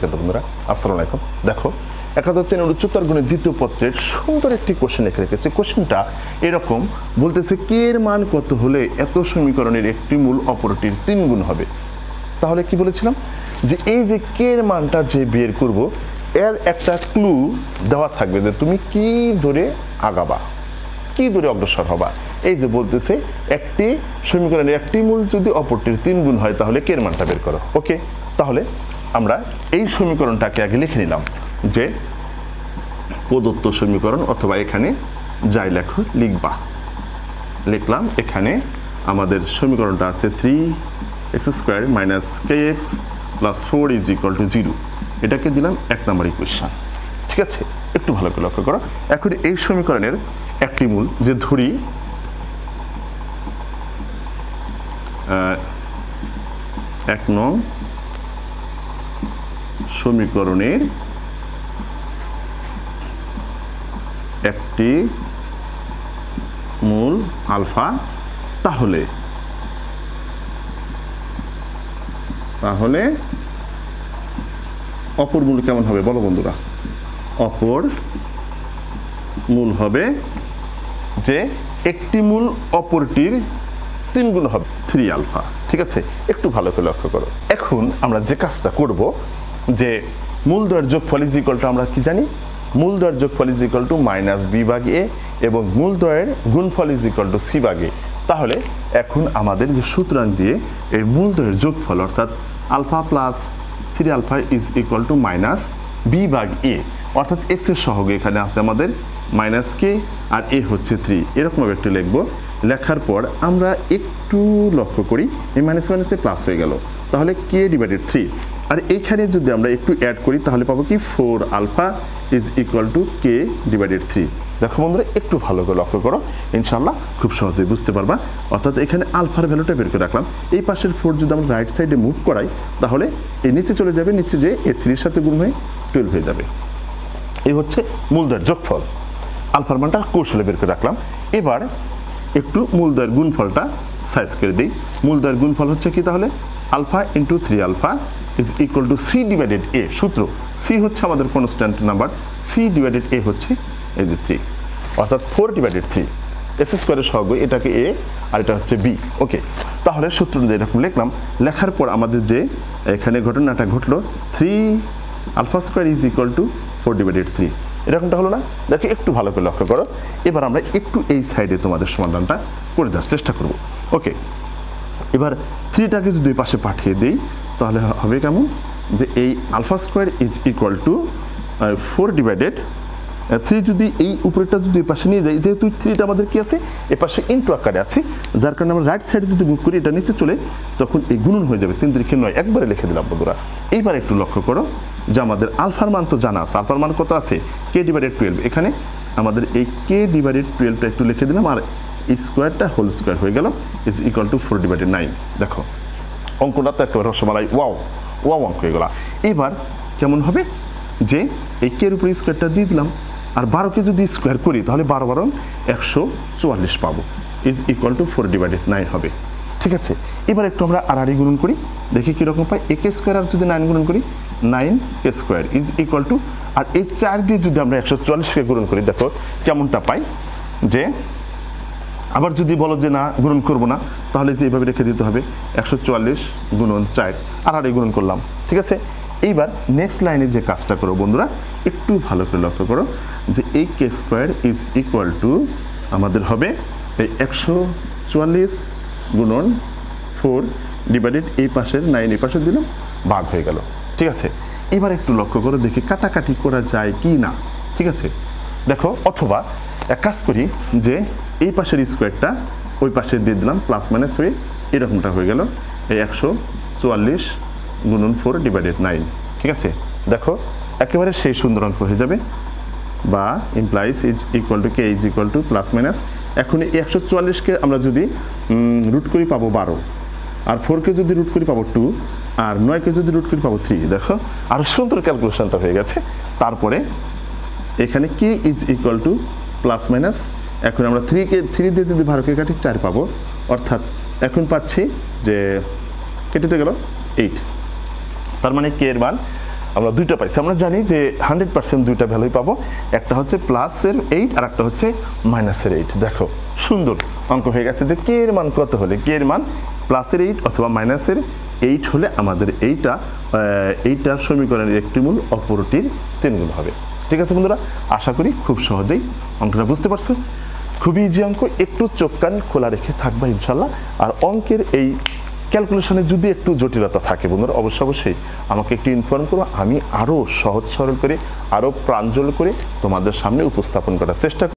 শিক্ষার্থী বন্ধুরা, আসসালামু আলাইকুম। দেখো, একাদশ শ্রেণীর উচ্চতর গণিত দ্বিতীয় পত্রের সুন্দর একটি কোশ্চেন লিখে রেখেছে। কোশ্চেনটা এরকম বলতেছে, কে এর মান কত হলে এত সমীকরণের একটি মূল অপরটির 3 গুণ হবে। তাহলে কি বলেছিলাম যে এই যে কে এর মানটা যে বের করব, এর একটা ক্লু দেওয়া থাকবে যে তুমি কি ধরে আগাবা, কি ধরে অগ্রসর হবা। এই যে বলতেছে একটি সমীকরণের একটি মূল যদি অপরটির 3 গুণ হয় তাহলে কে এর মানটা বের করো। ওকে, তাহলে আমরা এই সমীকরণটাকে আগে লিখে নিলাম যে প্রদত্ত সমীকরণ, অথবা এখানে যাই লেখো লিখবা। লিখলাম এখানে আমাদের সমীকরণটা আছে 3x² - kx + 4 = 0। এটাকে দিলাম 1 নম্বর ইকুয়েশন। ঠিক আছে, একটু ভালো করে লক্ষ্য করো। এখন এই সমীকরণের একটি মূল যে ধরি 1 নং সমীকরণের একটি মূল আলফা, তাহলে অপর মূল কেমন হবে বলো বন্ধুরা? অপর মূল হবে যে একটি মূল অপরটির 3 গুণ হবে 3 আলফা। ঠিক আছে, একটু ভালো করে লক্ষ্য করো। এখন আমরা যে কাজটা করব যে মূলদ্বয়ের যোগফল = আমরা কি জানি, মূলদ্বয়ের যোগফল = -b/a এবং মূলদ্বয়ের গুণফল = c/a। তাহলে এখন আমাদের যে সূত্রাং দিয়ে এই মূলদ্বয়ের যোগফল অর্থাৎ আলফা প্লাস 3 আলফা -b/a, অর্থাৎ x এর সহগে এখানে আছে আমাদের -k আর a হচ্ছে 3, এরকমভাবে একটু লিখব। লেখার পর আমরা একটু লক্ষ্য করি, এই মাইনাস মাইনাসে প্লাস হয়ে গেল, তাহলে k/3। আর এইখানে যদি আমরা একটু অ্যাড করি তাহলে পাবো কি 4 আলফা = k/3। দেখো বন্ধুরা, একটু ভালো করে লক্ষ্য করো, ইনশাল্লাহ খুব সহজেই বুঝতে পারবা। অর্থাৎ এখানে আলফার ভ্যালুটা বের করে রাখলাম। এই পাশের 4 যদি আমরা রাইট সাইডে মুভ করাই তাহলে এই নিচে চলে যাবে, নিচে যে এই 3 এর সাথে গুণ হয়ে 12 হয়ে যাবে। এই হচ্ছে মূলদ্বয়ের যোগফল। আলফার মানটা কৌশলে বের করে রাখলাম। এবার একটু মূলদ্বয়ের গুণফলটা সাইজ করে দিই। মূলদ্বয়ের গুণফল হচ্ছে কি তাহলে আলফা × 3 আলফা = c/a। সূত্র c হচ্ছে আমাদের কনস্ট্যান্ট নাম্বার, c/a হচ্ছে এই যে 3, অর্থাৎ 4/3। x² এর সহগ এটাকে a আর এটা হচ্ছে b। ওকে, তাহলে সূত্র এরকম লিখলাম। লেখার পর আমাদের যে এখানে ঘটনাটা ঘটলো 3 α² = 4/3, এরকমটা হলো না? দেখো একটু ভালো করে লক্ষ্য করো। এবার আমরা একটু এই সাইডে তোমাদের সমাধানটা করে দেওয়ার চেষ্টা করব। ওকে, এবার 3টাকে যদি এই পাশে পাঠিয়ে দিই তাহলে হবে কেমন, যে এই α² = 4/3 যদি এই উপরেরটা যদি এই পাশে নিয়ে যাই, যেহেতু 3টা আমাদের কি আছে এ পাশে ইনটু আকারে আছে, যার কারণে আমরা রাইট সাইডে যদি মুভ করি এটা নিচে চলে তখন এই গুণন হয়ে যাবে। 3 × 9 একবারে লিখে দিলাম বন্ধুরা। এইবার একটু লক্ষ্য করো যে আমাদের আলফার মান তো জানা আছে, আলফার মান কত আছে k/12। এখানে আমাদের এই k/12টা একটু লিখে দিলাম, আর স্কোয়ারটা হোল স্কোয়ার হয়ে গেল = 4/9। দেখো অঙ্কটা তো একটা রসমালাই, ওয়াও অঙ্ক হয়ে গেল। এবার কেমন হবে যে এই কে এর উপরে স্কোয়ারটা দিয়ে দিলাম, আর 12কে যদি স্কোয়ার করি তাহলে 12 × 12 144 পাবো, = 4/9 হবে। ঠিক আছে, এবার একটু আমরা আড়াআড়ি গুণন করি, দেখি কীরকম পাই। ak² আর যদি 9 গুণন করি 9k², আর এই 4 দিয়ে যদি আমরা 144কে গুণন করি দেখো কেমনটা পাই। যে আবার যদি বলো যে না গুণন করবো না, তাহলে যে এইভাবে রেখে দিতে হবে 144 × 4, আড়াআড়ি গুণন করলাম। ঠিক আছে, এইবার নেক্সট লাইনে যে কাজটা করো বন্ধুরা, একটু ভালো করে লক্ষ্য করো যে এই k² আমাদের হবে এই 144 × 4 ডিভাইডেড এই পাশের 9 এই পাশে দিলাম, ভাগ হয়ে গেল। ঠিক আছে, এবার একটু লক্ষ্য করো দেখি কাটাকাটি করা যায় কি না। ঠিক আছে, দেখো অথবা এক কাজ করি যে এই পাশের স্কোয়ারটা ওই পাশে দিয়ে দিলাম, প্লাস মাইনাস হয়ে এরকমটা হয়ে গেল এই 144 × 4/9। ঠিক আছে, দেখো একেবারে সেই সুন্দর অঙ্ক হয়ে যাবে, বা ইমপ্লাইজ k প্লাস মাইনাস। এখন এই 144কে আমরা যদি রুট করি পাবো 12, আর 4কে যদি রুট করি পাবো 2, আর 9কে যদি রুট করি পাবো 3। দেখো আরও সুন্দর ক্যালকুলেশনটা হয়ে গেছে। তারপরে এখানে k প্লাস মাইনাস, এখন আমরা 3 দিয়ে যদি 12কে কাটি 4 পাবো, অর্থাৎ এখন পাচ্ছি যে কেটে গেল 8। তার মানে k এর মান আমরা দুইটা পাইছি। আমরা জানি যে 100% দুইটা ভ্যালুই পাবো, একটা হচ্ছে প্লাসের 8 আর একটা হচ্ছে মাইনাসের 8। দেখো সুন্দর অঙ্ক হয়ে গেছে যে কে এর মান কত হলে, কে এর মান প্লাসের 8 অথবা মাইনাসের 8 হলে আমাদের এইটার সমীকরণের একটি মূল অপরটির 3 গুণ হবে। ঠিক আছে বন্ধুরা, আশা করি খুব সহজেই অঙ্কটা বুঝতে পারছো। খুবই ইজি অঙ্ক, একটু চোখ কান খোলা রেখে থাকবা ইনশাল্লাহ। আর অঙ্কের এই ক্যালকুলেশনে যদি একটু জটিলতা থাকে বন্ধুরা, অবশ্যই আমাকে একটু ইনফর্ম করো, আমি আরও সহজ সরল করে আরও প্রাঞ্জল করে তোমাদের সামনে উপস্থাপন করার চেষ্টা